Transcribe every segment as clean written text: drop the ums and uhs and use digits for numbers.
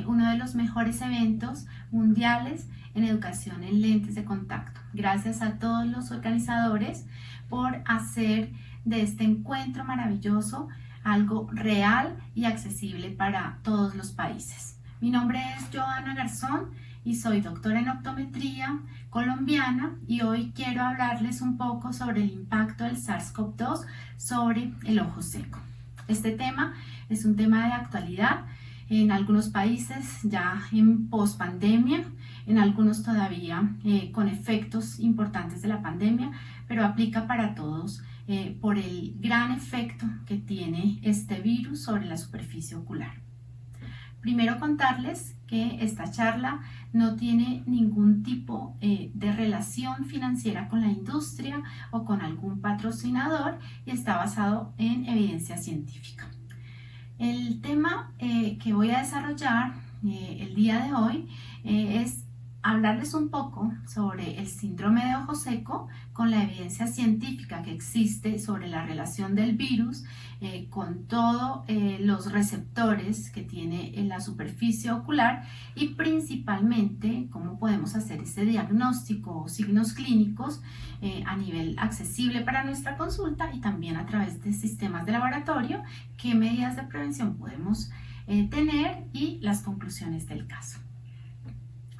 uno de los mejores eventos mundiales en educación en lentes de contacto. Gracias a todos los organizadores por hacer de este encuentro maravilloso algo real y accesible para todos los países. Mi nombre es Joana Garzón y soy doctora en optometría colombiana, y hoy quiero hablarles un poco sobre el impacto del SARS-CoV-2 sobre el ojo seco. Este tema es un tema de actualidad en algunos países ya en pospandemia, en algunos todavía con efectos importantes de la pandemia, pero aplica para todos por el gran efecto que tiene este virus sobre la superficie ocular. Primero contarles que esta charla no tiene ningún tipo de relación financiera con la industria o con algún patrocinador y está basado en evidencia científica. El tema que voy a desarrollar el día de hoy es hablarles un poco sobre el síndrome de ojo seco con la evidencia científica que existe sobre la relación del virus con todos los receptores que tiene en la superficie ocular, y principalmente cómo podemos hacer ese diagnóstico o signos clínicos a nivel accesible para nuestra consulta, y también a través de sistemas de laboratorio, qué medidas de prevención podemos tener y las conclusiones del caso.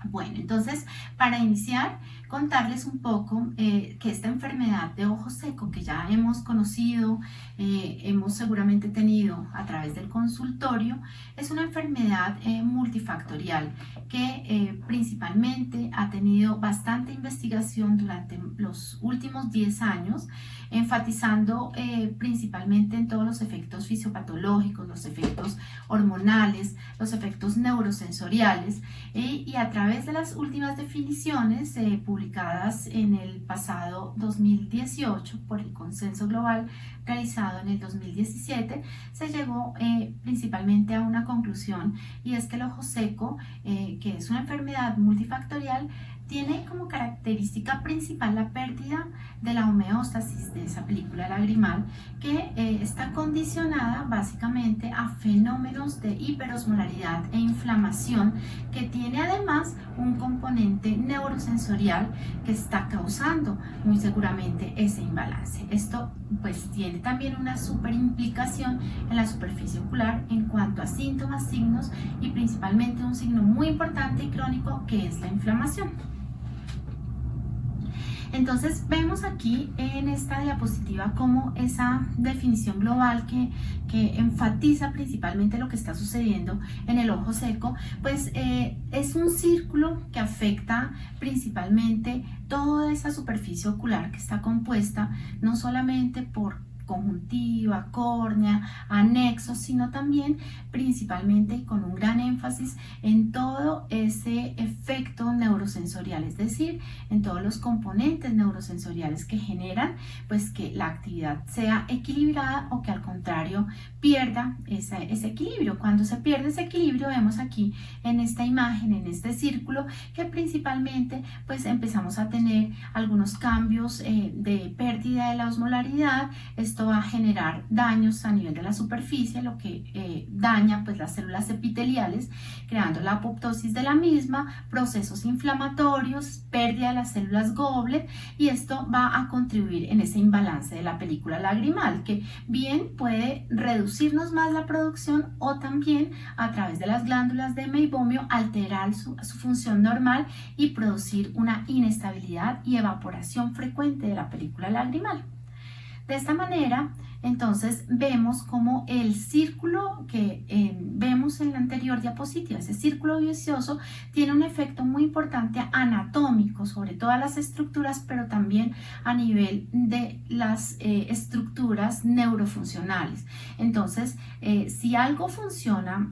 Bueno, entonces, para iniciar, contarles un poco que esta enfermedad de ojo seco, que ya hemos conocido, hemos seguramente tenido a través del consultorio, es una enfermedad multifactorial que principalmente ha tenido bastante investigación durante los últimos 10 años, enfatizando principalmente en todos los efectos fisiopatológicos, los efectos hormonales, los efectos neurosensoriales, y a través de las últimas definiciones publicadas en el pasado 2018 por el Consenso Global realizado en el 2017, se llegó principalmente a una conclusión, y es que el ojo seco, que es una enfermedad multifactorial, tiene como característica principal la pérdida de la homeostasis de esa película lagrimal, que está condicionada básicamente a fenómenos de hiperosmolaridad e inflamación, que tiene además un componente neurosensorial que está causando muy seguramente ese imbalance. Esto pues tiene también una super implicación en la superficie ocular en cuanto a síntomas, signos, y principalmente un signo muy importante y crónico, que es la inflamación. Entonces vemos aquí en esta diapositiva como esa definición global que enfatiza principalmente lo que está sucediendo en el ojo seco, pues es un círculo que afecta principalmente toda esa superficie ocular, que está compuesta no solamente por conjuntiva, córnea, anexos, sino también principalmente y con un gran énfasis en todo ese efecto neurosensorial, es decir, en todos los componentes neurosensoriales que generan pues que la actividad sea equilibrada, o que al contrario pierda ese equilibrio. Cuando se pierde ese equilibrio, vemos aquí en esta imagen, en este círculo, que principalmente pues empezamos a tener algunos cambios de pérdida de la osmolaridad. Esto va a generar daños a nivel de la superficie, lo que daña pues las células epiteliales, creando la apoptosis de la misma, procesos inflamatorios, pérdida de las células goblet, y esto va a contribuir en ese imbalance de la película lagrimal, que bien puede reducirnos más la producción, o también a través de las glándulas de meibomio alterar su función normal y producir una inestabilidad y evaporación frecuente de la película lagrimal. De esta manera, entonces vemos como el círculo que vemos en la anterior diapositiva, ese círculo vicioso, tiene un efecto muy importante anatómico sobre todas las estructuras, pero también a nivel de las estructuras neurofuncionales. Entonces, si algo funciona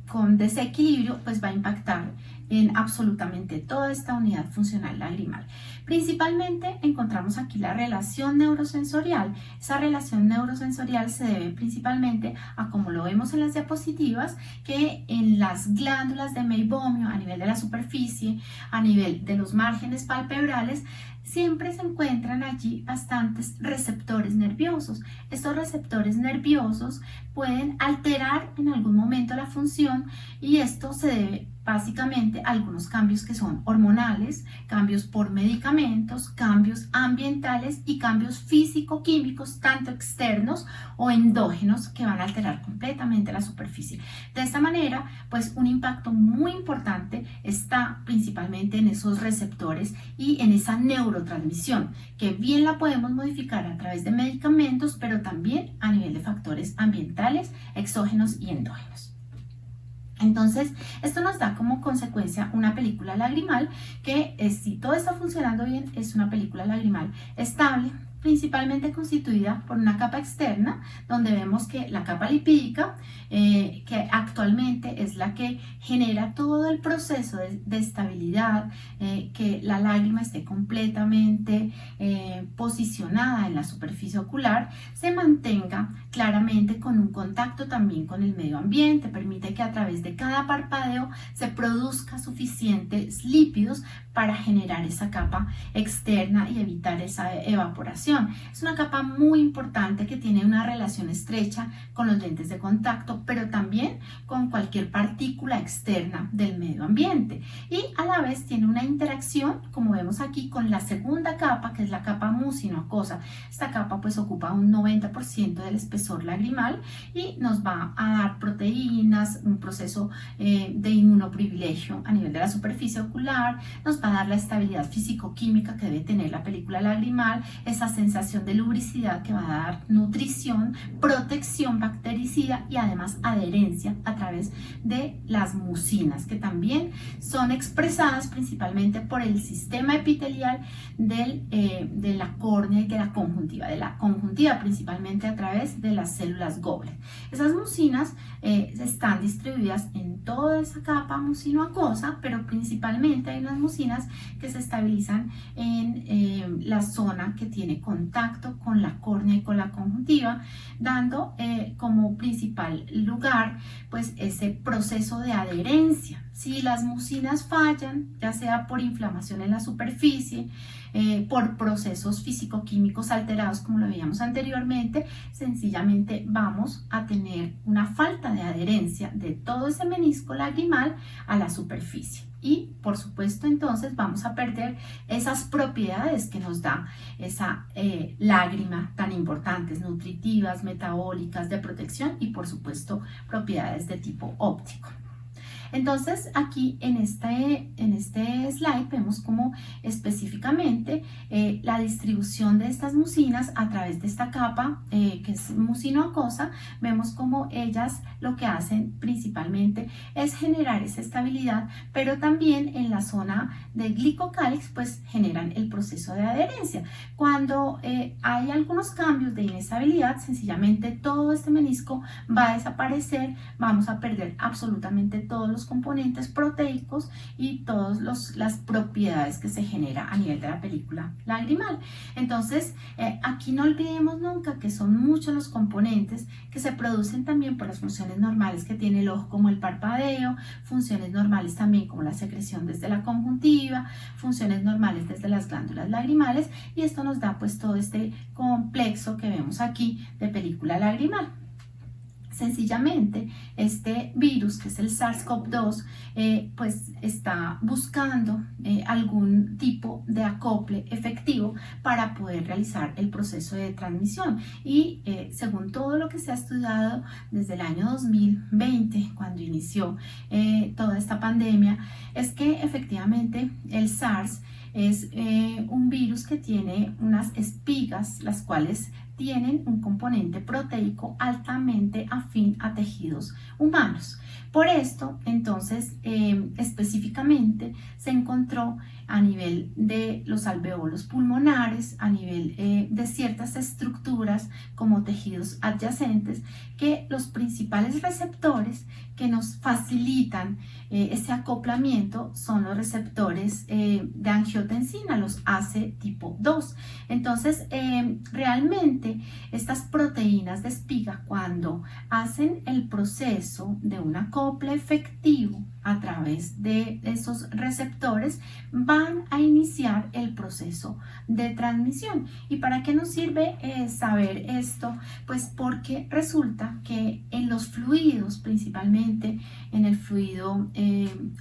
con desequilibrio, pues va a impactar en absolutamente toda esta unidad funcional lagrimal. Principalmente encontramos aquí la relación neurosensorial. Esa relación neurosensorial se debe principalmente a, como lo vemos en las diapositivas, que en las glándulas de meibomio, a nivel de la superficie, a nivel de los márgenes palpebrales, siempre se encuentran allí bastantes receptores nerviosos. Estos receptores nerviosos pueden alterar en algún momento la función y esto se debe básicamente a algunos cambios que son hormonales, cambios por medicamentos, cambios ambientales y cambios físico-químicos, tanto externos o endógenos, que van a alterar completamente la superficie. De esta manera, pues un impacto muy importante está principalmente en esos receptores y en esa neurotransmisión, que bien la podemos modificar a través de medicamentos, pero también a nivel de factores ambientales, exógenos y endógenos. Entonces, esto nos da como consecuencia una película lagrimal que, si todo está funcionando bien, es una película lagrimal estable, principalmente constituida por una capa externa, donde vemos que la capa lipídica, que actualmente es la que genera todo el proceso de estabilidad, que la lágrima esté completamente posicionada en la superficie ocular, se mantenga claramente con un contacto también con el medio ambiente, permite que a través de cada parpadeo se produzca suficientes lípidos para generar esa capa externa y evitar esa evaporación. Es una capa muy importante que tiene una relación estrecha con los lentes de contacto, pero también con cualquier partícula externa del medio ambiente, y a la vez tiene una interacción, como vemos aquí, con la segunda capa, que es la capa mucinoacosa. Esta capa pues ocupa un 90% del espesor lagrimal y nos va a dar proteínas, un proceso de inmunoprivilegio a nivel de la superficie ocular, nos va a dar la estabilidad físico-química que debe tener la película lagrimal, esa sensación de lubricidad que va a dar nutrición, protección bactericida y además adherencia a través de las mucinas, que también son expresadas principalmente por el sistema epitelial de la córnea y de la conjuntiva principalmente a través de las células Goblet. Esas mucinas están distribuidas en toda esa capa mucinoacosa, pero principalmente hay unas mucinas que se estabilizan en la zona que tiene contacto con la córnea y con la conjuntiva, dando como principal lugar pues ese proceso de adherencia. Si las mucinas fallan, ya sea por inflamación en la superficie, por procesos físico-químicos alterados como lo veíamos anteriormente, sencillamente vamos a tener una falta de adherencia de todo ese menisco lagrimal a la superficie. Y por supuesto entonces vamos a perder esas propiedades que nos da esa lágrima tan importantes, nutritivas, metabólicas, de protección y por supuesto propiedades de tipo óptico. Entonces aquí en este slide vemos cómo específicamente la distribución de estas mucinas a través de esta capa que es mucinoacosa, vemos cómo ellas lo que hacen principalmente es generar esa estabilidad, pero también en la zona del glicocálix pues generan el proceso de adherencia. Cuando hay algunos cambios de inestabilidad, sencillamente todo este menisco va a desaparecer, vamos a perder absolutamente todos los componentes proteicos y todas las propiedades que se genera a nivel de la película lagrimal. Entonces aquí no olvidemos nunca que son muchos los componentes que se producen también por las funciones normales que tiene el ojo, como el parpadeo, funciones normales también como la secreción desde la conjuntiva, funciones normales desde las glándulas lagrimales, y esto nos da pues todo este complejo que vemos aquí de película lagrimal. Sencillamente este virus, que es el SARS-CoV-2, pues está buscando algún tipo de acople efectivo para poder realizar el proceso de transmisión, y según todo lo que se ha estudiado desde el año 2020, cuando inició toda esta pandemia, es que efectivamente el SARS es un virus que tiene unas espigas, las cuales tienen un componente proteico altamente afín a tejidos humanos. Por esto, entonces, específicamente se encontró a nivel de los alveolos pulmonares, a nivel de ciertas estructuras como tejidos adyacentes, que los principales receptores que nos facilitan ese acoplamiento son los receptores de angiotensina, los ACE tipo 2. Entonces, realmente estas proteínas de espiga, cuando hacen el proceso de un acople efectivo a través de esos receptores, van a iniciar el proceso de transmisión. ¿Y para qué nos sirve saber esto? Pues porque resulta que en los fluidos, principalmente en el fluido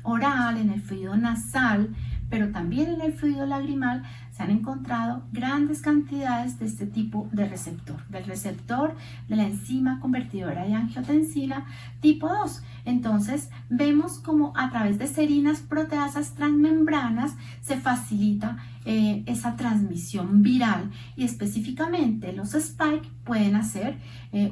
oral, en el fluido nasal, pero también en el fluido lagrimal, se han encontrado grandes cantidades de este tipo de receptor, del receptor de la enzima convertidora de angiotensina tipo 2. Entonces, vemos como a través de serinas proteasas transmembranas se facilita esa transmisión viral, y específicamente los spike pueden hacer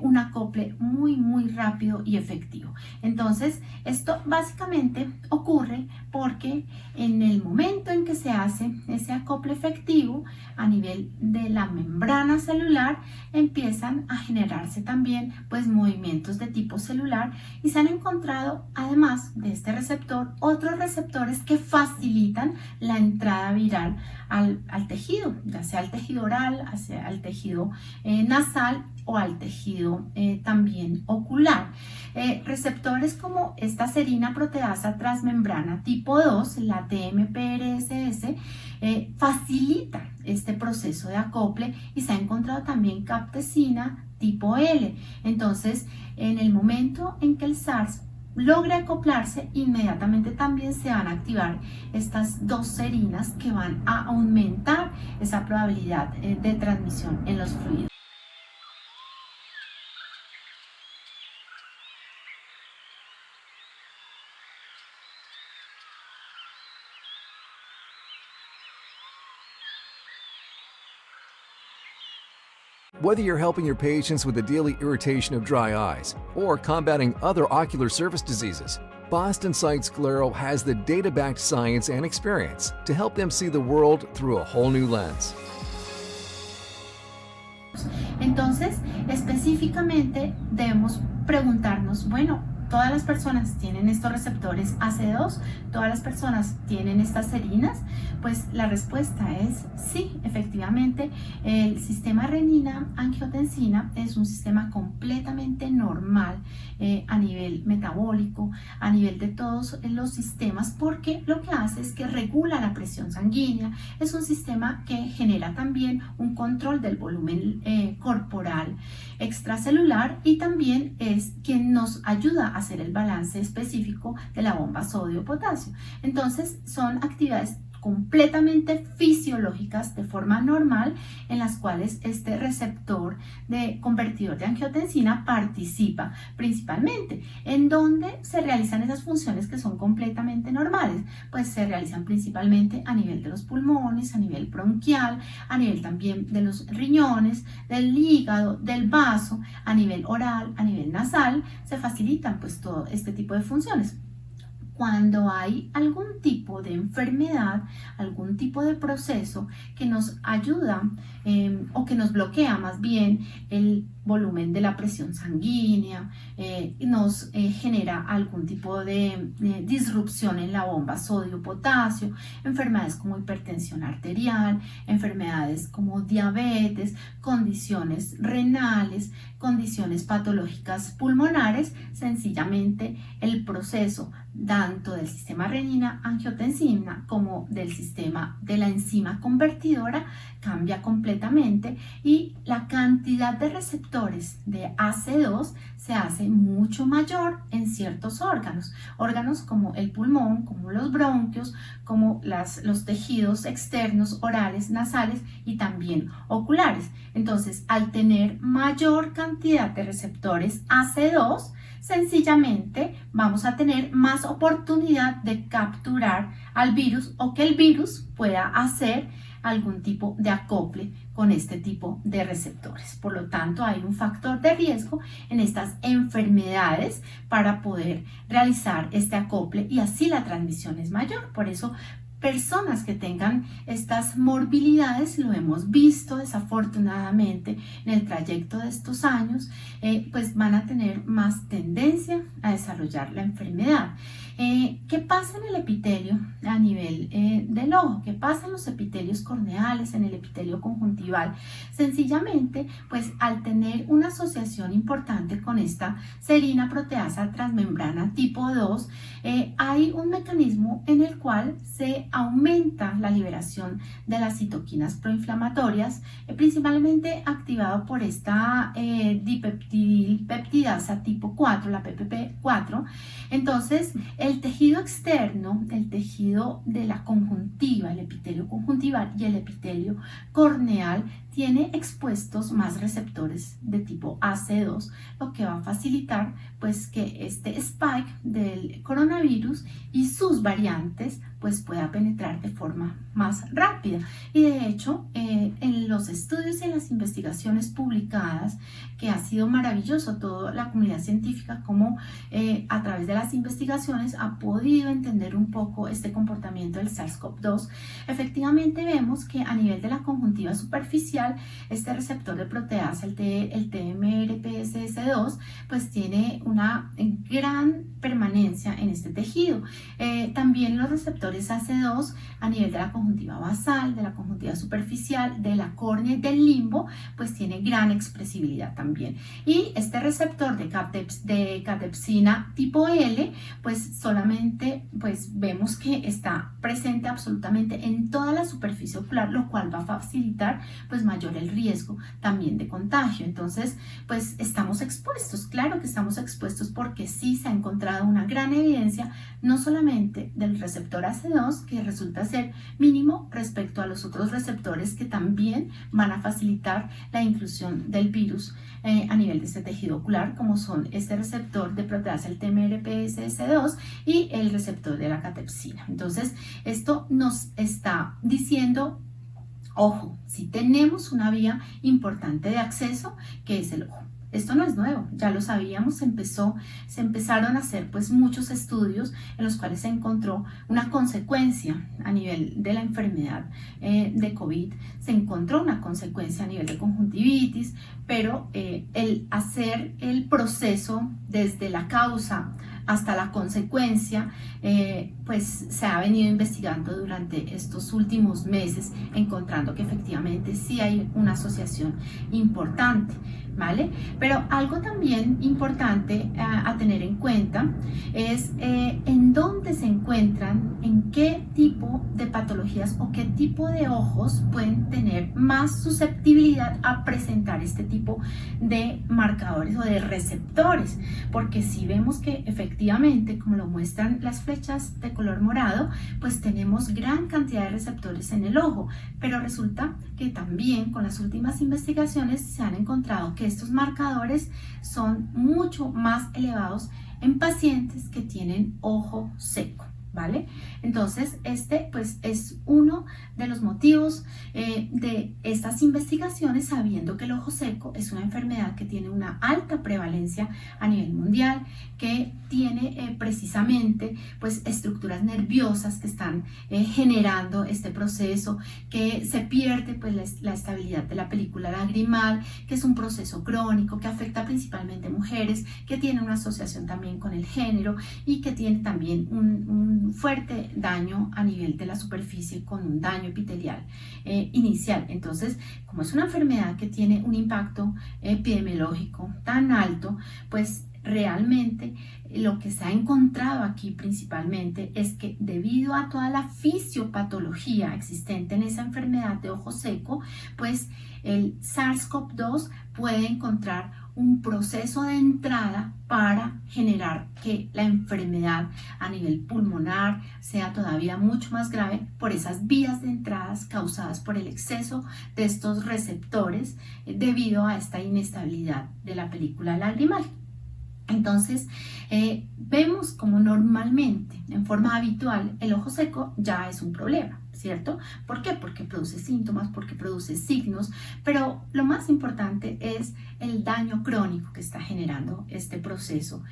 un acople muy rápido y efectivo. Entonces, esto básicamente ocurre porque en el momento en que se hace ese acople efectivo a nivel de la membrana celular, empiezan a generarse también pues movimientos de tipo celular, y se han encontrado, además de este receptor, otros receptores que facilitan la entrada viral al tejido, ya sea al tejido oral, hacia al tejido nasal o al tejido también ocular. Receptores como esta serina proteasa transmembrana tipo 2, la TMPRSS, facilita este proceso de acople, y se ha encontrado también captesina tipo L. Entonces, en el momento en que el SARS logre acoplarse, inmediatamente también se van a activar estas dos serinas que van a aumentar esa probabilidad de transmisión en los fluidos. Whether you're helping your patients with the daily irritation of dry eyes or combating other ocular surface diseases, Boston Sight Sclero has the data-backed science and experience to help them see the world through a whole new lens. Entonces, específicamente debemos preguntarnos, bueno, ¿todas las personas tienen estos receptores AC2? ¿Todas las personas tienen estas serinas? Pues la respuesta es sí, efectivamente. El sistema renina-angiotensina es un sistema completamente normal a nivel metabólico, a nivel de todos los sistemas, porque lo que hace es que regula la presión sanguínea. Es un sistema que genera también un control del volumen corporal extracelular, y también es quien nos ayuda a hacer el balance específico de la bomba sodio-potasio. Entonces, son actividades completamente fisiológicas de forma normal, en las cuales este receptor de convertidor de angiotensina participa principalmente. ¿En dónde se realizan esas funciones que son completamente normales? Pues se realizan principalmente a nivel de los pulmones, a nivel bronquial, a nivel también de los riñones, del hígado, del vaso, a nivel oral, a nivel nasal. Se facilitan pues todo este tipo de funciones. Cuando hay algún tipo de enfermedad, algún tipo de proceso que nos ayuda o que nos bloquea más bien el volumen de la presión sanguínea, nos genera algún tipo de disrupción en la bomba sodio-potasio, enfermedades como hipertensión arterial, enfermedades como diabetes, condiciones renales, condiciones patológicas pulmonares, sencillamente el proceso tanto del sistema renina-angiotensina como del sistema de la enzima convertidora cambia completamente, y la cantidad de receptores de AC2 se hace mucho mayor en ciertos órganos como el pulmón, como los bronquios, como los tejidos externos orales, nasales y también oculares. Entonces, al tener mayor cantidad de receptores AC2, sencillamente vamos a tener más oportunidad de capturar al virus, o que el virus pueda hacer algún tipo de acople con este tipo de receptores. Por lo tanto, hay un factor de riesgo en estas enfermedades para poder realizar este acople, y así la transmisión es mayor. Por eso, personas que tengan estas morbilidades, lo hemos visto desafortunadamente en el trayecto de estos años, pues van a tener más tendencia a desarrollar la enfermedad. ¿Qué pasa en el epitelio a nivel del ojo? ¿Qué pasa en los epitelios corneales, en el epitelio conjuntival? Sencillamente, pues al tener una asociación importante con esta serina proteasa transmembrana tipo 2, hay un mecanismo en el cual se aumenta la liberación de las citoquinas proinflamatorias, principalmente activado por esta dipeptidasa tipo 4, la PPP4. Entonces, el tejido externo, el tejido de la conjuntiva, el epitelio conjuntival y el epitelio corneal, tiene expuestos más receptores de tipo AC2, lo que va a facilitar pues que este spike del coronavirus y sus variantes pues pueda penetrar de forma más rápida. Y de hecho, en los estudios y en las investigaciones publicadas, que ha sido maravilloso toda la comunidad científica como a través de las investigaciones ha podido entender un poco este comportamiento del SARS-CoV-2, efectivamente vemos que a nivel de la conjuntiva superficial, este receptor de proteasa, el TMRPSS2, pues tiene una gran permanencia en este tejido. También los receptores AC2 a nivel de la conjuntiva basal, de la conjuntiva superficial, de la córnea y del limbo, pues tiene gran expresibilidad también. Y este receptor de catepsina tipo L, pues solamente pues vemos que está presente absolutamente en toda la superficie ocular, lo cual va a facilitar pues mayor el riesgo también de contagio. Entonces, pues estamos expuestos, claro que estamos expuestos porque sí se ha encontrado una gran evidencia, no solamente del receptor AC2, que resulta ser mínimo respecto a los otros receptores que también van a facilitar la inclusión del virus a nivel de este tejido ocular, como son este receptor de proteasa, el TMRPSS2 y el receptor de la catepsina. Entonces, esto nos está diciendo, ojo, si tenemos una vía importante de acceso, que es el ojo. Esto no es nuevo, ya lo sabíamos, se empezaron a hacer pues muchos estudios en los cuales se encontró una consecuencia a nivel de la enfermedad de COVID, se encontró una consecuencia a nivel de conjuntivitis, pero el hacer el proceso desde la causa hasta la consecuencia, pues se ha venido investigando durante estos últimos meses, encontrando que efectivamente sí hay una asociación importante, ¿vale? Pero algo también importante a tener en cuenta es en dónde se encuentran, en qué tipo de patologías o qué tipo de ojos pueden tener más susceptibilidad a presentar este tipo de marcadores o de receptores, porque si vemos que efectivamente, como lo muestran las flechas de color morado, pues tenemos gran cantidad de receptores en el ojo, pero resulta que también con las últimas investigaciones se han encontrado que estos marcadores son mucho más elevados en pacientes que tienen ojo seco, ¿vale? Entonces, este pues es uno de los motivos de estas investigaciones, sabiendo que el ojo seco es una enfermedad que tiene una alta prevalencia a nivel mundial, que tiene precisamente pues estructuras nerviosas que están generando este proceso, que se pierde pues la estabilidad de la película lagrimal, que es un proceso crónico que afecta principalmente a mujeres, que tiene una asociación también con el género y que tiene también un fuerte daño a nivel de la superficie con un daño epitelial inicial. Entonces, como es una enfermedad que tiene un impacto epidemiológico tan alto, pues realmente lo que se ha encontrado aquí principalmente es que debido a toda la fisiopatología existente en esa enfermedad de ojo seco, pues el SARS-CoV-2 puede encontrar un proceso de entrada para generar que la enfermedad a nivel pulmonar sea todavía mucho más grave por esas vías de entradas causadas por el exceso de estos receptores debido a esta inestabilidad de la película lagrimal. Entonces, vemos como normalmente, en forma habitual, el ojo seco ya es un problema. ¿cierto? ¿Por qué? Porque produce síntomas, porque produce signos, pero lo más importante es el daño crónico que está generando este proceso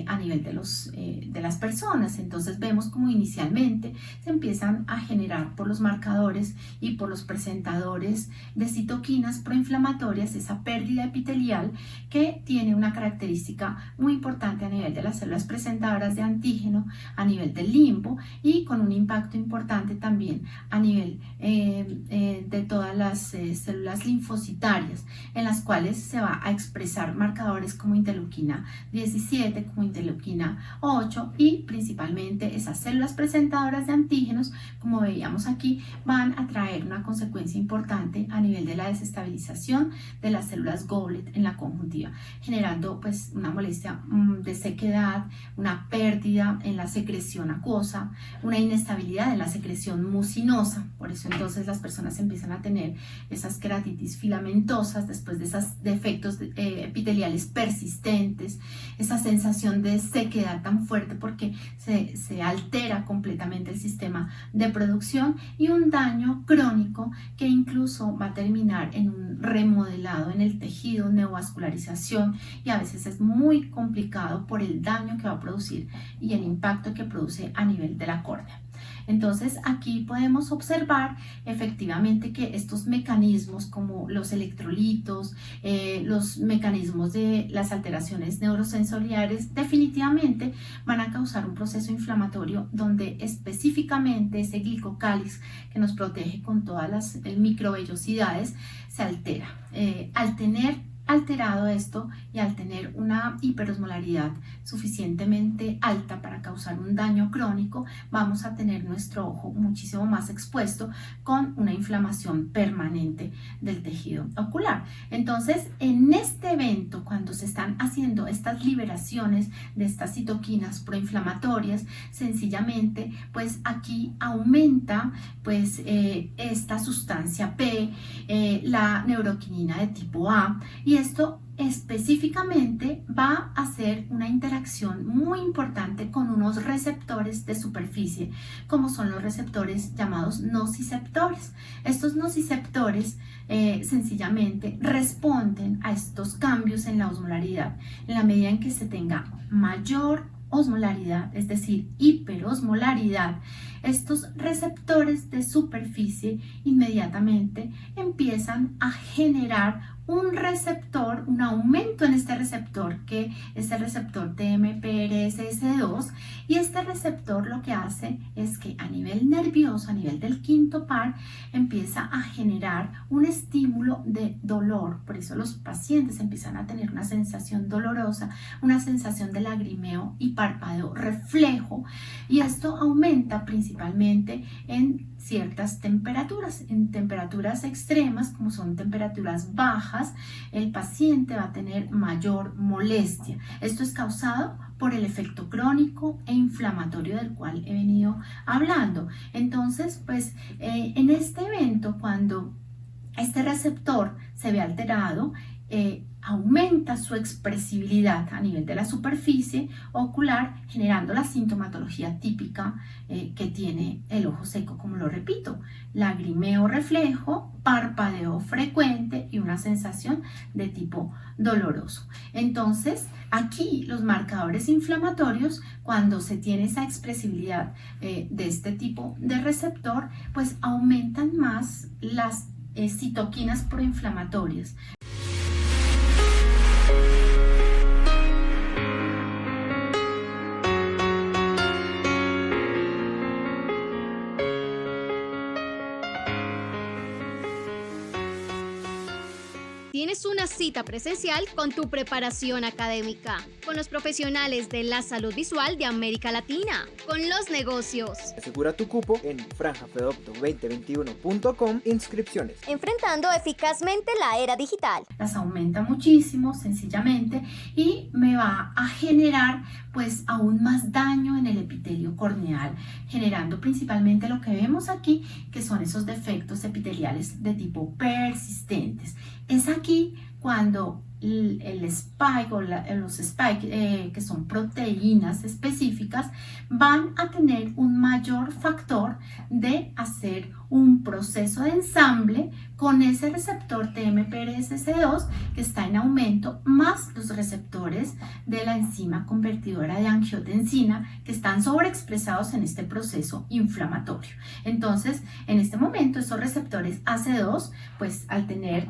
a nivel de las personas. Entonces vemos como inicialmente se empiezan a generar por los marcadores y por los presentadores de citoquinas proinflamatorias esa pérdida epitelial que tiene una característica muy importante a nivel de las células presentadoras de antígeno, a nivel del limbo y con un impacto importante también a nivel de todas las células linfocitarias, en las cuales se va a expresar marcadores como interleuquina 17, como interleuquina 8 y principalmente esas células presentadoras de antígenos, como veíamos aquí, van a traer una consecuencia importante a nivel de la desestabilización de las células Goblet en la conjuntiva, generando pues una molestia de sequedad, una pérdida en la secreción acuosa, una inestabilidad en la secreción mucinosa. Por eso entonces las personas empiezan a tener esas queratitis filamentosas después de esos defectos epiteliales persistentes, esa sensación de sequedad tan fuerte porque se altera completamente el sistema de producción y un daño crónico que incluso va a terminar en un remodelado en el tejido, neovascularización, y a veces es muy complicado por el daño que va a producir y el impacto que produce a nivel de la córnea. Entonces aquí podemos observar efectivamente que estos mecanismos como los electrolitos, los mecanismos de las alteraciones neurosensoriales definitivamente van a causar un proceso inflamatorio donde específicamente ese glicocálix que nos protege con todas las microvellosidades se altera. Al tener alterado esto y al tener una hiperosmolaridad suficientemente alta para causar un daño crónico, vamos a tener nuestro ojo muchísimo más expuesto con una inflamación permanente del tejido ocular. Entonces, en este evento, cuando se están haciendo estas liberaciones de estas citoquinas proinflamatorias, sencillamente, pues aquí aumenta pues esta sustancia P, la neuroquinina de tipo A, y esto específicamente va a hacer una interacción muy importante con unos receptores de superficie, como son los receptores llamados nociceptores. Estos nociceptores sencillamente responden a estos cambios en la osmolaridad. En la medida en que se tenga mayor osmolaridad, es decir, hiperosmolaridad, estos receptores de superficie inmediatamente empiezan a generar un receptor, un aumento en este receptor que es el receptor TMPRSS2, y este receptor lo que hace es que a nivel nervioso, a nivel del quinto par, empieza a generar un estímulo de dolor. Por eso los pacientes empiezan a tener una sensación dolorosa, una sensación de lagrimeo y parpadeo reflejo, y esto aumenta principalmente en ciertas temperaturas. En temperaturas extremas, como son temperaturas bajas, el paciente va a tener mayor molestia. Esto es causado por el efecto crónico e inflamatorio del cual he venido hablando. Entonces, pues en este evento, cuando este receptor se ve alterado, aumenta su expresibilidad a nivel de la superficie ocular, generando la sintomatología típica que tiene el ojo seco, como lo repito: lagrimeo reflejo, parpadeo frecuente y una sensación de tipo doloroso. Entonces, aquí los marcadores inflamatorios, cuando se tiene esa expresibilidad de este tipo de receptor, pues aumentan más las citoquinas proinflamatorias. Tienes una cita presencial con tu preparación académica, con los profesionales de la salud visual de América Latina, con los negocios. Asegura tu cupo en franjafedopto2021.com. Inscripciones. Enfrentando eficazmente la era digital. Las aumenta muchísimo, sencillamente, y me va a generar pues aún más daño en el epitelio corneal, generando principalmente lo que vemos aquí, que son esos defectos epiteliales de tipo persistentes. Es aquí cuando el spike o los spike, que son proteínas específicas, van a tener un mayor factor de hacer un proceso de ensamble con ese receptor TMPRSS2 que está en aumento, más los receptores de la enzima convertidora de angiotensina que están sobreexpresados en este proceso inflamatorio. Entonces, en este momento, estos receptores AC2, pues al tener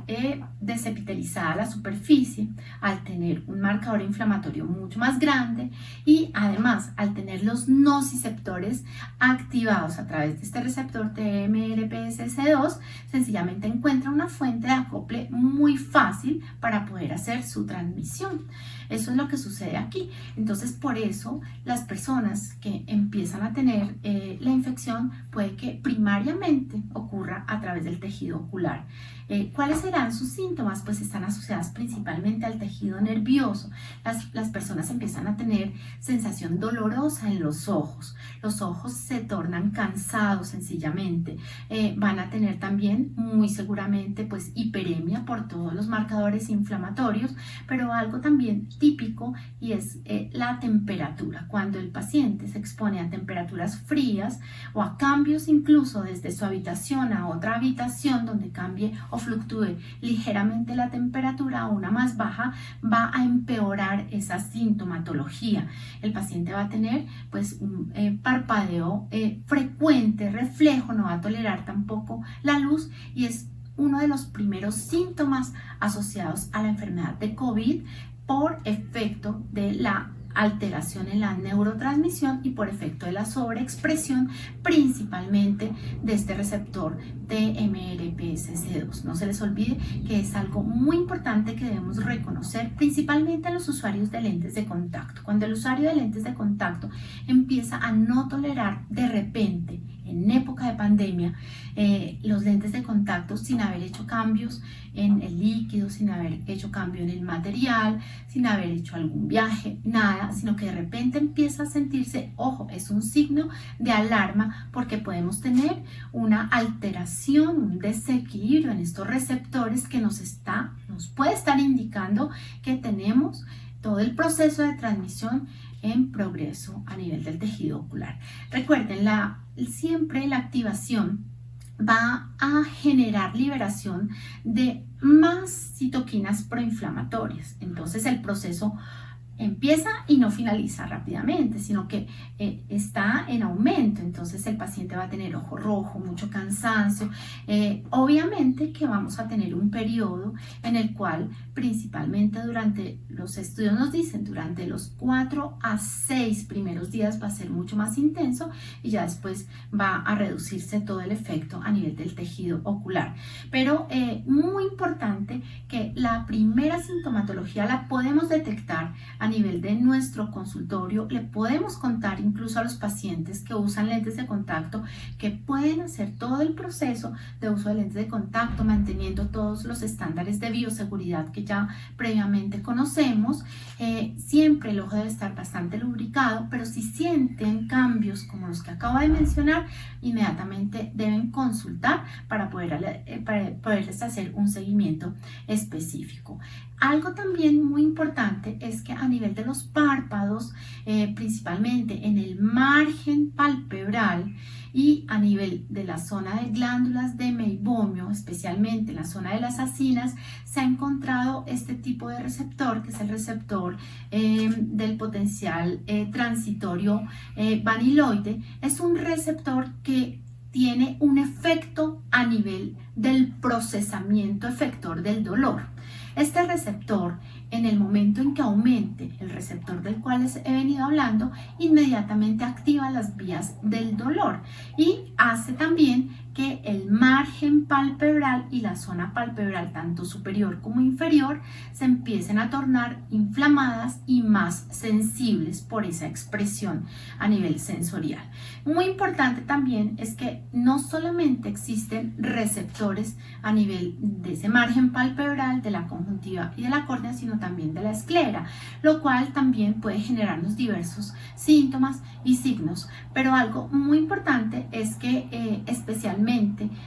desepitelizada la superficie, al tener un marcador inflamatorio mucho más grande y además al tener los nociceptores activados a través de este receptor TMRPSS2, sencillamente encuentra una fuente de acople muy fácil para poder hacer su transmisión. Eso es lo que sucede aquí. Entonces, por eso las personas que empiezan a tener la infección puede que primariamente ocurra a través del tejido ocular. ¿Cuáles serán sus síntomas? Pues están asociadas principalmente al tejido nervioso. Las personas empiezan a tener sensación dolorosa en los ojos se tornan cansados sencillamente, van a tener también muy seguramente pues hiperemia por todos los marcadores inflamatorios, pero algo también típico y es la temperatura. Cuando el paciente se expone a temperaturas frías o a cambios incluso desde su habitación a otra habitación donde cambie o fluctúe ligeramente la temperatura a una más baja, va a empeorar esa sintomatología. El paciente va a tener pues un parpadeo frecuente, reflejo, no va a tolerar tampoco la luz y es uno de los primeros síntomas asociados a la enfermedad de COVID por efecto de la alteración en la neurotransmisión y por efecto de la sobreexpresión principalmente de este receptor TMRPSS2. No se les olvide que es algo muy importante que debemos reconocer principalmente en los usuarios de lentes de contacto. Cuando el usuario de lentes de contacto empieza a no tolerar de repente en época de pandemia los lentes de contacto sin haber hecho cambios en el líquido, sin haber hecho cambio en el material, sin haber hecho algún viaje, nada, sino que de repente empieza a sentirse, ojo, es un signo de alarma porque podemos tener una alteración, un desequilibrio en estos receptores que nos puede estar indicando que tenemos todo el proceso de transmisión en progreso a nivel del tejido ocular. Recuerden, siempre la activación va a generar liberación de más citoquinas proinflamatorias. Entonces el proceso empieza y no finaliza rápidamente, sino que está en aumento. Entonces el paciente va a tener ojo rojo, mucho cansancio. Obviamente que vamos a tener un periodo en el cual principalmente durante los estudios nos dicen durante los 4 a 6 primeros días va a ser mucho más intenso y ya después va a reducirse todo el efecto a nivel del tejido ocular. Pero muy importante que la primera sintomatología la podemos detectar a nivel de nuestro consultorio. Le podemos contar incluso a los pacientes que usan lentes de contacto que pueden hacer todo el proceso de uso de lentes de contacto manteniendo todos los estándares de bioseguridad que ya previamente conocemos. Siempre el ojo debe estar bastante lubricado, pero si sienten cambios como los que acabo de mencionar, inmediatamente deben consultar para poderles hacer un seguimiento específico. Algo también muy importante es que a nivel de los párpados, principalmente en el margen palpebral y a nivel de la zona de glándulas de meibomio, especialmente en la zona de las acinas, se ha encontrado este tipo de receptor, que es el receptor del potencial transitorio vaniloide. Es un receptor que tiene un efecto a nivel del procesamiento efector del dolor. Este receptor, en el momento en que aumente el receptor del cual les he venido hablando, inmediatamente activa las vías del dolor y hace también que el margen palpebral y la zona palpebral, tanto superior como inferior, se empiecen a tornar inflamadas y más sensibles por esa expresión a nivel sensorial. Muy importante también es que no solamente existen receptores a nivel de ese margen palpebral, de la conjuntiva y de la córnea, sino también de la esclera, lo cual también puede generarnos diversos síntomas y signos. Pero algo muy importante es que especialmente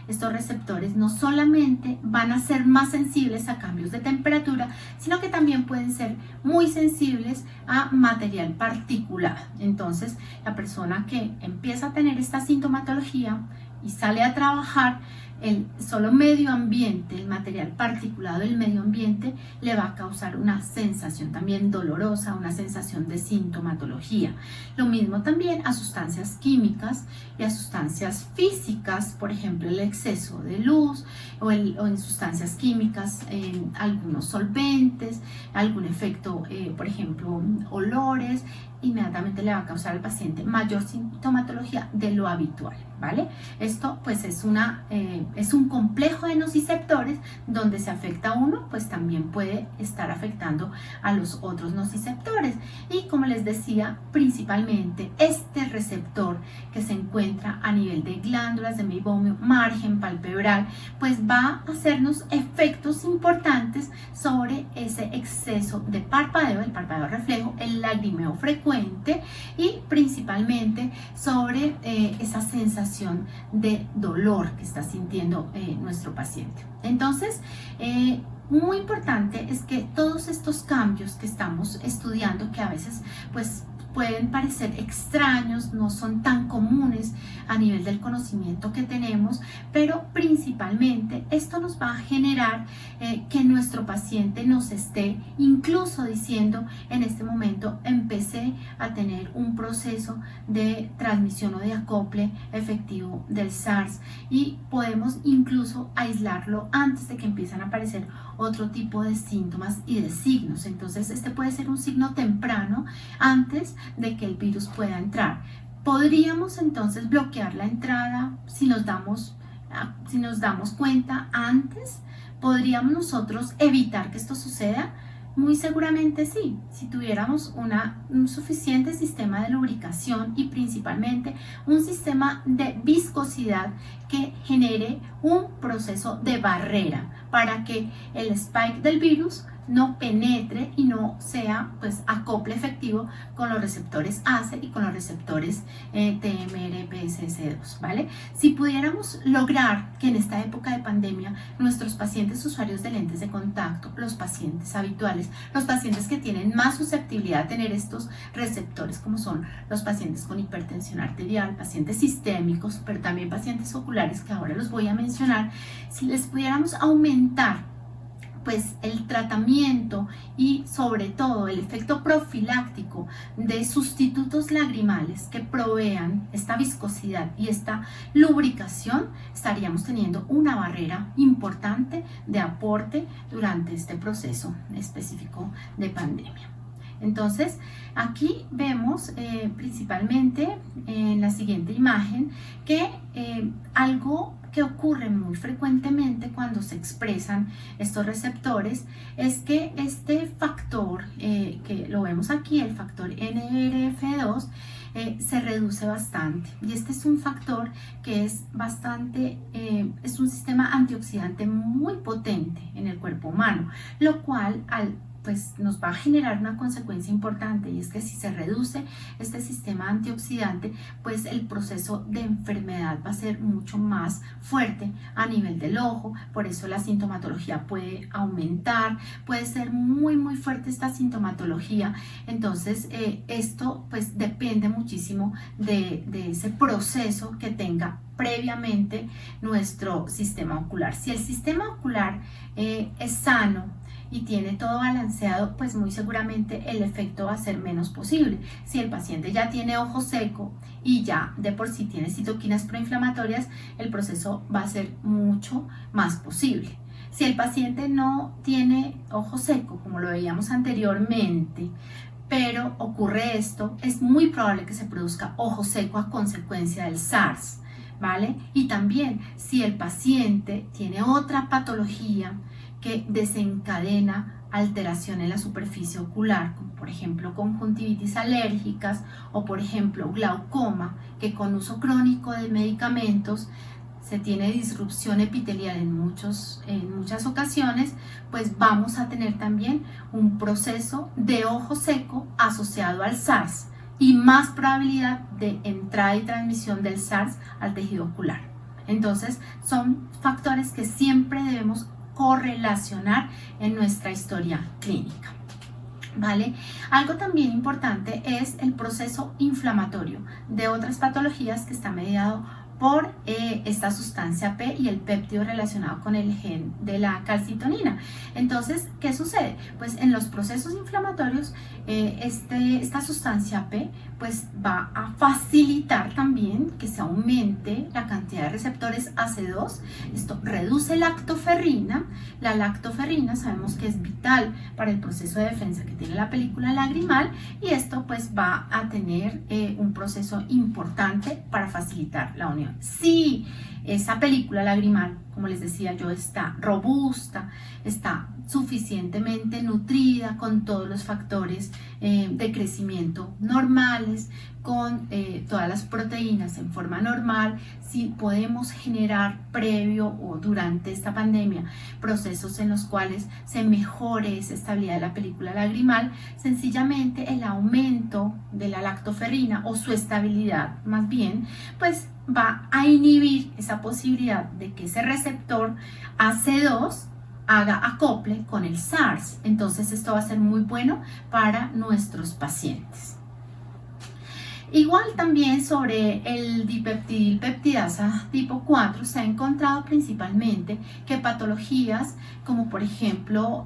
estos receptores no solamente van a ser más sensibles a cambios de temperatura, sino que también pueden ser muy sensibles a material particulado. Entonces, la persona que empieza a tener esta sintomatología y sale a trabajar, el solo medio ambiente, el material particulado del medio ambiente, le va a causar una sensación también dolorosa, una sensación de sintomatología. Lo mismo también a sustancias químicas y a sustancias físicas, por ejemplo, el exceso de luz o en sustancias químicas, en algunos solventes, algún efecto, por ejemplo, olores, inmediatamente le va a causar al paciente mayor sintomatología de lo habitual, ¿vale? Esto pues es un complejo de nociceptores donde se afecta a uno, pues también puede estar afectando a los otros nociceptores. Y como les decía, principalmente este receptor que se encuentra a nivel de glándulas de meibomio, margen palpebral, pues va a hacernos efectos importantes sobre ese exceso de parpadeo, el parpadeo reflejo, el lagrimeo frecuente y principalmente sobre esa sensación de dolor que está sintiendo nuestro paciente. Entonces, muy importante es que todos estos cambios que estamos estudiando, que a veces pues pueden parecer extraños, no son tan comunes a nivel del conocimiento que tenemos, pero principalmente esto nos va a generar que nuestro paciente nos esté incluso diciendo: en este momento empecé a tener un proceso de transmisión o de acople efectivo del SARS, y podemos incluso aislarlo antes de que empiezan a aparecer otro tipo de síntomas y de signos. Entonces este puede ser un signo temprano antes de que el virus pueda entrar. Podríamos entonces bloquear la entrada si nos damos cuenta antes. ¿Podríamos nosotros evitar que esto suceda? Muy seguramente sí, si tuviéramos un suficiente sistema de lubricación y principalmente un sistema de viscosidad que genere un proceso de barrera para que el spike del virus no penetre y no sea pues acople efectivo con los receptores ACE y con los receptores TMR-PSS2, ¿vale? Si pudiéramos lograr que en esta época de pandemia nuestros pacientes usuarios de lentes de contacto, los pacientes habituales, los pacientes que tienen más susceptibilidad a tener estos receptores, como son los pacientes con hipertensión arterial, pacientes sistémicos, pero también pacientes oculares, que ahora los voy a mencionar, si les pudiéramos aumentar pues el tratamiento y sobre todo el efecto profiláctico de sustitutos lagrimales que provean esta viscosidad y esta lubricación, estaríamos teniendo una barrera importante de aporte durante este proceso específico de pandemia. Entonces, aquí vemos principalmente en la siguiente imagen que algo que ocurre muy frecuentemente cuando se expresan estos receptores es que este factor, que lo vemos aquí, el factor NRF2, se reduce bastante, y este es un factor que es es un sistema antioxidante muy potente en el cuerpo humano, lo cual pues nos va a generar una consecuencia importante, y es que si se reduce este sistema antioxidante, pues el proceso de enfermedad va a ser mucho más fuerte a nivel del ojo. Por eso la sintomatología puede aumentar, puede ser muy fuerte esta sintomatología. Entonces esto pues depende muchísimo de ese proceso que tenga previamente nuestro sistema ocular. Si el sistema ocular es sano y tiene todo balanceado, pues muy seguramente el efecto va a ser menos posible. Si el paciente ya tiene ojo seco y ya de por sí tiene citoquinas proinflamatorias, el proceso va a ser mucho más posible. Si el paciente no tiene ojo seco, como lo veíamos anteriormente, pero ocurre esto, es muy probable que se produzca ojo seco a consecuencia del SARS, ¿vale? Y también si el paciente tiene otra patología que desencadena alteración en la superficie ocular, como por ejemplo conjuntivitis alérgicas o por ejemplo glaucoma, que con uso crónico de medicamentos se tiene disrupción epitelial en muchas ocasiones, pues vamos a tener también un proceso de ojo seco asociado al SARS y más probabilidad de entrada y transmisión del SARS al tejido ocular. Entonces son factores que siempre debemos correlacionar en nuestra historia clínica, ¿vale? Algo también importante es el proceso inflamatorio de otras patologías que está mediado por esta sustancia P y el péptido relacionado con el gen de la calcitonina. Entonces, ¿qué sucede? Pues en los procesos inflamatorios, esta sustancia P pues va a facilitar también que se aumente la cantidad de receptores AC2. Esto reduce lactoferrina. La lactoferrina sabemos que es vital para el proceso de defensa que tiene la película lagrimal, y esto pues va a tener un proceso importante para facilitar la unión. Si esa película lagrimal, como les decía yo, está robusta, está suficientemente nutrida con todos los factores de crecimiento normales, con todas las proteínas en forma normal, si podemos generar previo o durante esta pandemia procesos en los cuales se mejore esa estabilidad de la película lagrimal, sencillamente el aumento de la lactoferrina o su estabilidad más bien, pues va a inhibir esa posibilidad de que ese receptor AC2 haga acople con el SARS. Entonces esto va a ser muy bueno para nuestros pacientes. Igual también sobre el dipeptidilpeptidasa tipo 4 se ha encontrado principalmente que patologías como por ejemplo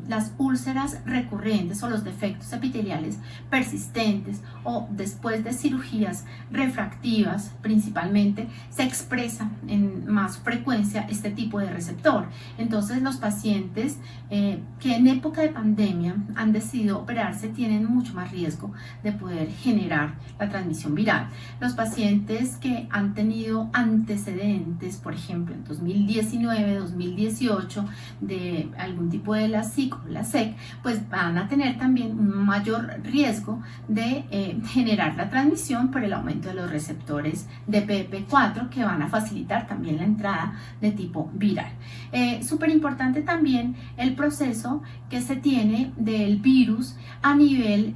las úlceras recurrentes o los defectos epiteliales persistentes o después de cirugías refractivas principalmente se expresa en más frecuencia este tipo de receptor. Entonces los pacientes que en época de pandemia han decidido operarse tienen mucho más riesgo de poder generar la transmisión viral. Los pacientes que han tenido antecedentes, por ejemplo, en 2019, 2018, de algún tipo de la SIC o la SEC, pues van a tener también un mayor riesgo de generar la transmisión por el aumento de los receptores de PP4 que van a facilitar también la entrada de tipo viral. Súper importante también el proceso que se tiene del virus a nivel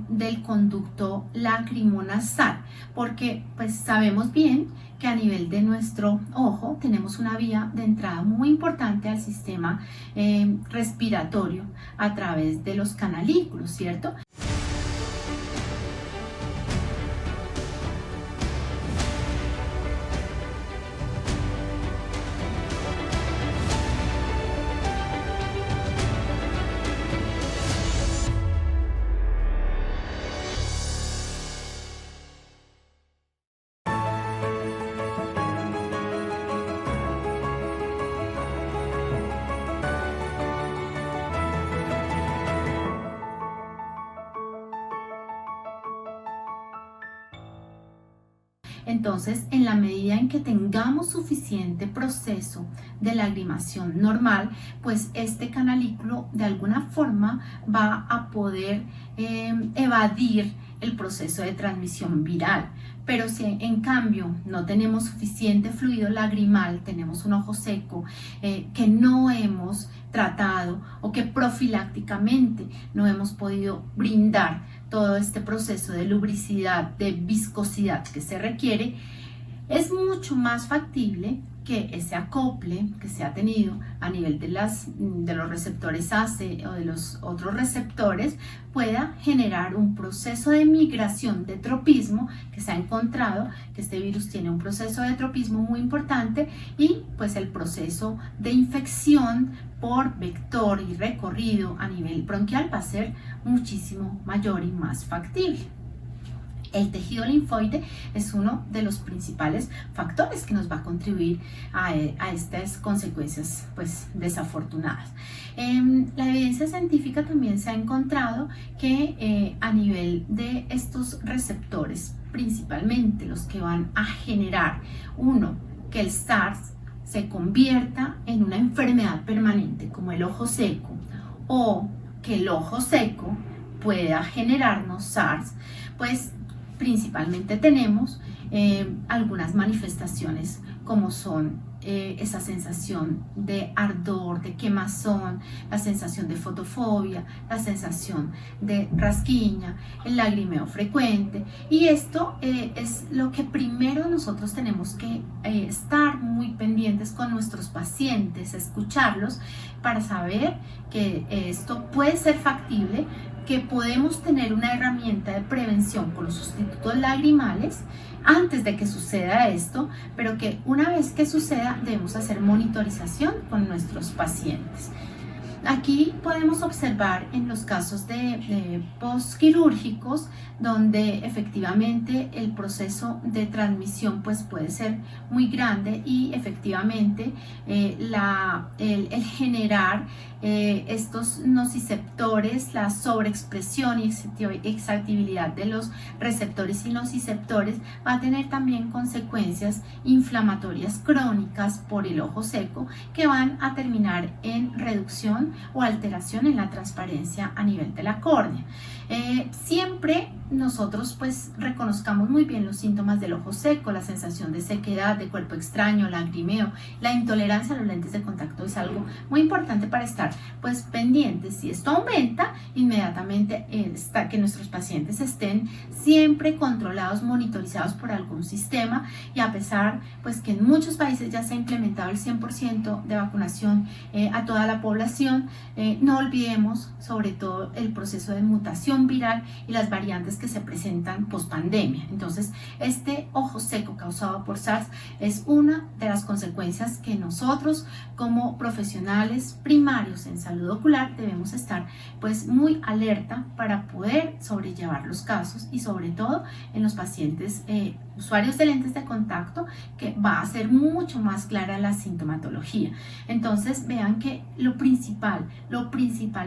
del conducto lacrimonasal, porque pues sabemos bien que a nivel de nuestro ojo tenemos una vía de entrada muy importante al sistema respiratorio a través de los canalículos, ¿cierto? Entonces, en la medida en que tengamos suficiente proceso de lagrimación normal, pues este canalículo de alguna forma va a poder evadir el proceso de transmisión viral. Pero si en cambio no tenemos suficiente fluido lagrimal, tenemos un ojo seco que no hemos tratado o que profilácticamente no hemos podido brindar todo este proceso de lubricidad, de viscosidad que se requiere, es mucho más factible que ese acople que se ha tenido a nivel de los receptores ACE o de los otros receptores pueda generar un proceso de migración de tropismo, que se ha encontrado que este virus tiene un proceso de tropismo muy importante, y pues el proceso de infección por vector y recorrido a nivel bronquial va a ser muchísimo mayor y más factible. El tejido linfoide es uno de los principales factores que nos va a contribuir a estas consecuencias pues desafortunadas. La evidencia científica también se ha encontrado que a nivel de estos receptores, principalmente los que van a generar que el SARS se convierta en una enfermedad permanente como el ojo seco, o que el ojo seco pueda generarnos SARS, pues principalmente tenemos algunas manifestaciones como son esa sensación de ardor, de quemazón, la sensación de fotofobia, la sensación de rasquiña, el lagrimeo frecuente. Y esto es lo que primero nosotros tenemos que estar muy pendientes con nuestros pacientes, escucharlos para saber que esto puede ser factible, que podemos tener una herramienta de prevención con los sustitutos lagrimales antes de que suceda esto, pero que una vez que suceda debemos hacer monitorización con nuestros pacientes. Aquí podemos observar en los casos de postquirúrgicos donde efectivamente el proceso de transmisión pues puede ser muy grande y efectivamente el generar estos nociceptores, la sobreexpresión y excitabilidad de los receptores y nociceptores va a tener también consecuencias inflamatorias crónicas por el ojo seco que van a terminar en reducción o alteración en la transparencia a nivel de la córnea. Siempre nosotros pues reconozcamos muy bien los síntomas del ojo seco, la sensación de sequedad, de cuerpo extraño, lagrimeo, la intolerancia a los lentes de contacto es algo muy importante para estar pues pendientes. Si esto aumenta, inmediatamente está que nuestros pacientes estén siempre controlados, monitorizados por algún sistema, y a pesar pues que en muchos países ya se ha implementado el 100% de vacunación a toda la población, no olvidemos sobre todo el proceso de mutación viral y las variantes que se presentan post pandemia. Entonces este ojo seco causado por SARS es una de las consecuencias que nosotros como profesionales primarios en salud ocular debemos estar pues muy alerta para poder sobrellevar los casos, y sobre todo en los pacientes usuarios de lentes de contacto, que va a ser mucho más clara la sintomatología. Entonces vean que lo principal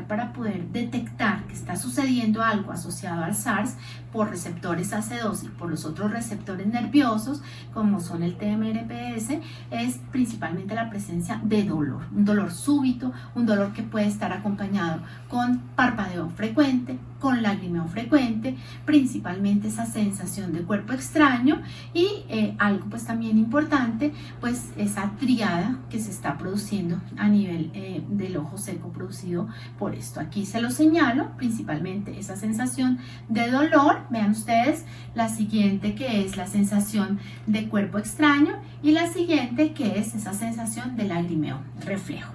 para poder detectar que está sucediendo algo asociado al SARS por receptores AC2 y por los otros receptores nerviosos como son el TMRPS es principalmente la presencia de dolor, un dolor súbito, un dolor que puede estar acompañado con parpadeo frecuente, con lagrimeo frecuente, principalmente esa sensación de cuerpo extraño y algo pues también importante, pues esa triada que se está produciendo a nivel del ojo seco producido por esto. Aquí se lo señalo, principalmente esa sensación de dolor. Vean ustedes la siguiente, que es la sensación de cuerpo extraño, y la siguiente, que es esa sensación de lagrimeo reflejo.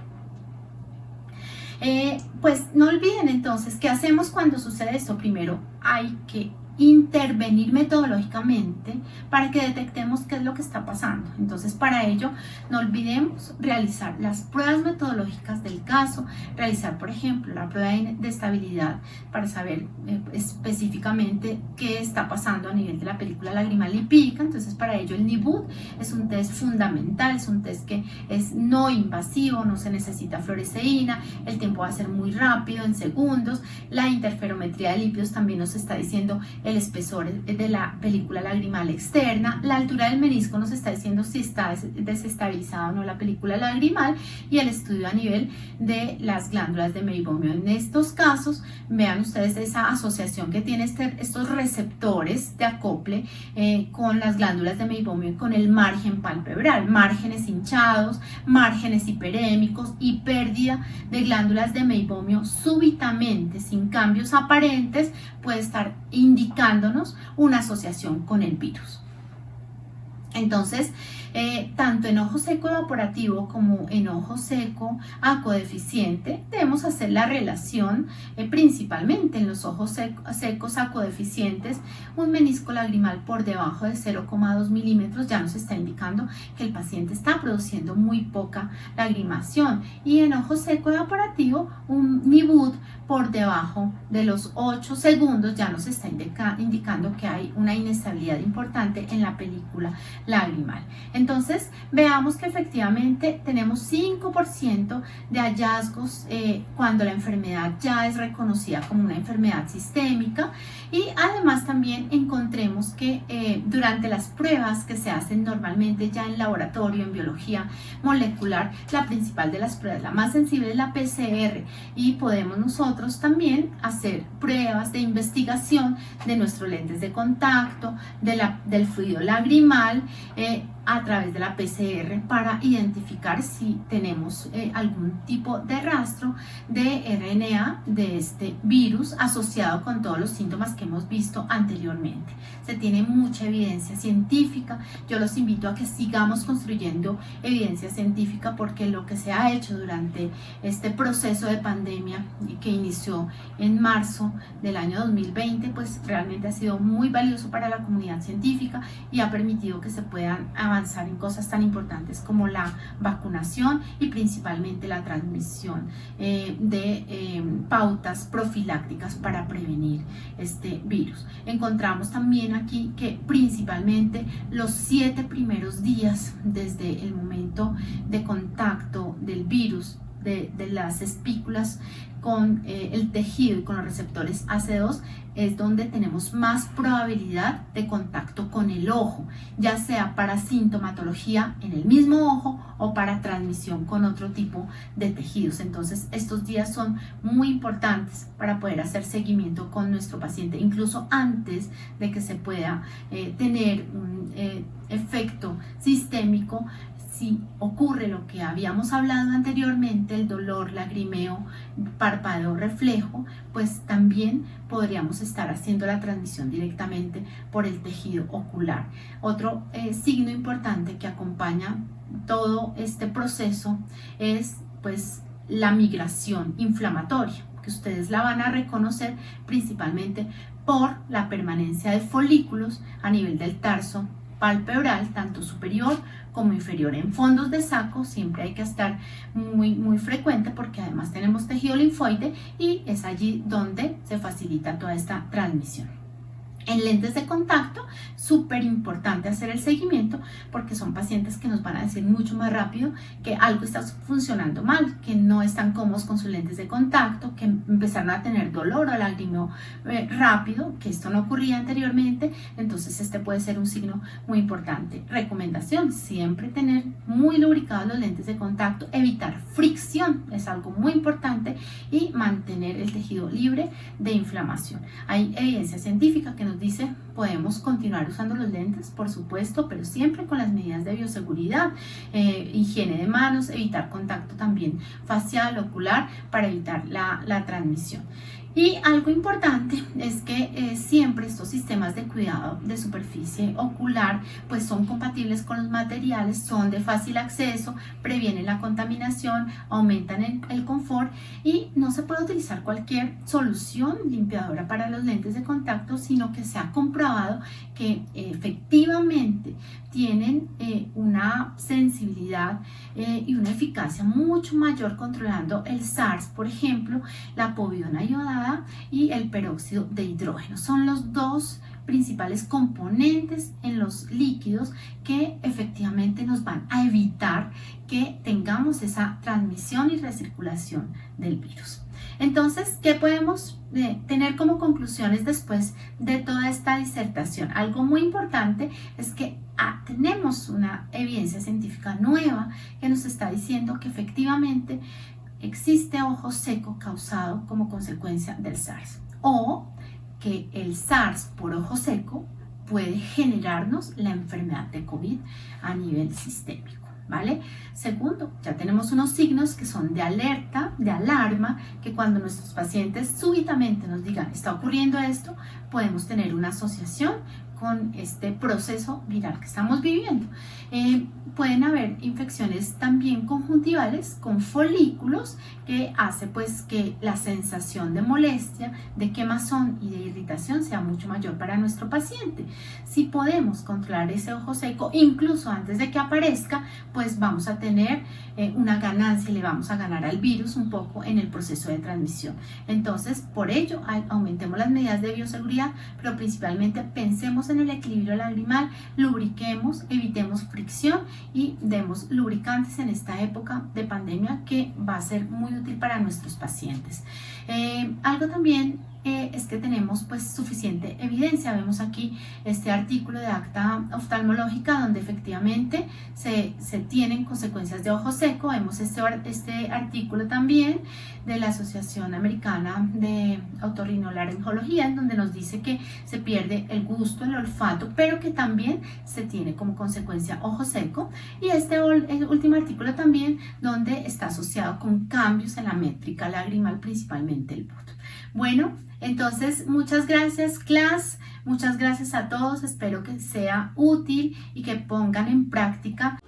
Pues no olviden entonces, ¿qué hacemos cuando sucede esto? Primero hay que intervenir metodológicamente para que detectemos qué es lo que está pasando. Entonces, para ello no olvidemos realizar las pruebas metodológicas del caso, realizar por ejemplo la prueba de estabilidad para saber específicamente qué está pasando a nivel de la película lagrimal lipídica. Entonces, para ello el NIBUD es un test fundamental, es un test que es no invasivo, no se necesita fluoresceína, el tiempo va a ser muy rápido, en segundos. La interferometría de lípidos también nos está diciendo el espesor de la película lagrimal externa, la altura del menisco nos está diciendo si está desestabilizada o no la película lagrimal, y el estudio a nivel de las glándulas de Meibomian. En estos casos, vean ustedes esa asociación que tiene estos receptores de acople con las glándulas de Meibomian, con el margen palpebral, márgenes hinchados, márgenes hiperémicos y pérdida de glándulas de Meibomian súbitamente, sin cambios aparentes, puede estar indicándonos una asociación con el virus. Entonces, tanto en ojo seco evaporativo como en ojo seco acodeficiente debemos hacer la relación, principalmente en los ojos secos acodeficientes, un menisco lagrimal por debajo de 0,2 milímetros ya nos está indicando que el paciente está produciendo muy poca lagrimación, y en ojo seco evaporativo un NIBUD por debajo de los 8 segundos ya nos está indicando que hay una inestabilidad importante en la película lagrimal. Entonces veamos que efectivamente tenemos 5% de hallazgos cuando la enfermedad ya es reconocida como una enfermedad sistémica, y además también encontremos que durante las pruebas que se hacen normalmente ya en laboratorio, en biología molecular, la principal de las pruebas, la más sensible, es la PCR, y podemos nosotros también hacer pruebas de investigación de nuestros lentes de contacto, del fluido lagrimal, a través de la PCR para identificar si tenemos algún tipo de rastro de RNA de este virus asociado con todos los síntomas que hemos visto anteriormente. Se tiene mucha evidencia científica. Yo los invito a que sigamos construyendo evidencia científica, porque lo que se ha hecho durante este proceso de pandemia que inició en marzo del año 2020, pues realmente ha sido muy valioso para la comunidad científica y ha permitido que se puedan avanzar en cosas tan importantes como la vacunación y principalmente la transmisión de pautas profilácticas para prevenir este virus. Encontramos también aquí que principalmente los 7 primeros días desde el momento de contacto del virus, de las espículas con el tejido y con los receptores AC2, es donde tenemos más probabilidad de contacto con el ojo, ya sea para sintomatología en el mismo ojo o para transmisión con otro tipo de tejidos. Entonces estos días son muy importantes para poder hacer seguimiento con nuestro paciente, incluso antes de que se pueda tener un efecto sistémico. Si ocurre lo que habíamos hablado anteriormente, el dolor, lagrimeo, parpadeo, reflejo, pues también podríamos estar haciendo la transmisión directamente por el tejido ocular. Otro signo importante que acompaña todo este proceso es pues la migración inflamatoria, que ustedes la van a reconocer principalmente por la permanencia de folículos a nivel del tarso palpebral, tanto superior como inferior. En fondos de saco siempre hay que estar muy frecuente, porque además tenemos tejido linfoide y es allí donde se facilita toda esta transmisión. En lentes de contacto, súper importante hacer el seguimiento, porque son pacientes que nos van a decir mucho más rápido que algo está funcionando mal, que no están cómodos con sus lentes de contacto, que empezaron a tener dolor o lagrimeo rápido, que esto no ocurría anteriormente. Entonces este puede ser un signo muy importante. Recomendación: siempre tener muy lubricados los lentes de contacto, evitar fricción, es algo muy importante, y mantener el tejido libre de inflamación. Hay evidencia científica que nos dice: podemos continuar usando los lentes, por supuesto, pero siempre con las medidas de bioseguridad, higiene de manos, evitar contacto también facial, ocular, para evitar la transmisión. Y algo importante es que siempre estos sistemas de cuidado de superficie ocular pues son compatibles con los materiales, son de fácil acceso, previenen la contaminación, aumentan el confort, y no se puede utilizar cualquier solución limpiadora para los lentes de contacto, sino que se ha comprobado que efectivamente tienen una sensibilidad y una eficacia mucho mayor controlando el SARS, por ejemplo, la povidona iodada y el peróxido de hidrógeno. Son los dos principales componentes en los líquidos que efectivamente nos van a evitar que tengamos esa transmisión y recirculación del virus. Entonces, ¿qué podemos tener como conclusiones después de toda esta disertación? Algo muy importante es que tenemos una evidencia científica nueva que nos está diciendo que efectivamente existe ojo seco causado como consecuencia del SARS, o que el SARS por ojo seco puede generarnos la enfermedad de COVID a nivel sistémico. ¿Vale? Segundo, ya tenemos unos signos que son de alerta, de alarma, que cuando nuestros pacientes súbitamente nos digan está ocurriendo esto, podemos tener una asociación con este proceso viral que estamos viviendo. Pueden haber infecciones también conjuntivales con folículos, que hace pues que la sensación de molestia, de quemazón y de irritación sea mucho mayor para nuestro paciente. Si podemos controlar ese ojo seco incluso antes de que aparezca, pues vamos a tener una ganancia y le vamos a ganar al virus un poco en el proceso de transmisión. Entonces, por ello, aumentemos las medidas de bioseguridad, pero principalmente pensemos en el equilibrio lagrimal, lubriquemos, evitemos fricción y demos lubricantes en esta época de pandemia, que va a ser muy útil para nuestros pacientes. Algo también es que tenemos pues suficiente evidencia. Vemos aquí este artículo de Acta Oftalmológica donde efectivamente se tienen consecuencias de ojo seco. Vemos este artículo también de la Asociación Americana de Otorrinolaringología, en donde nos dice que se pierde el gusto, el olfato, pero que también se tiene como consecuencia ojo seco. Y el último artículo también donde está asociado con cambios en la métrica lagrimal, principalmente el PUT. Bueno, entonces muchas gracias clase, muchas gracias a todos, espero que sea útil y que pongan en práctica.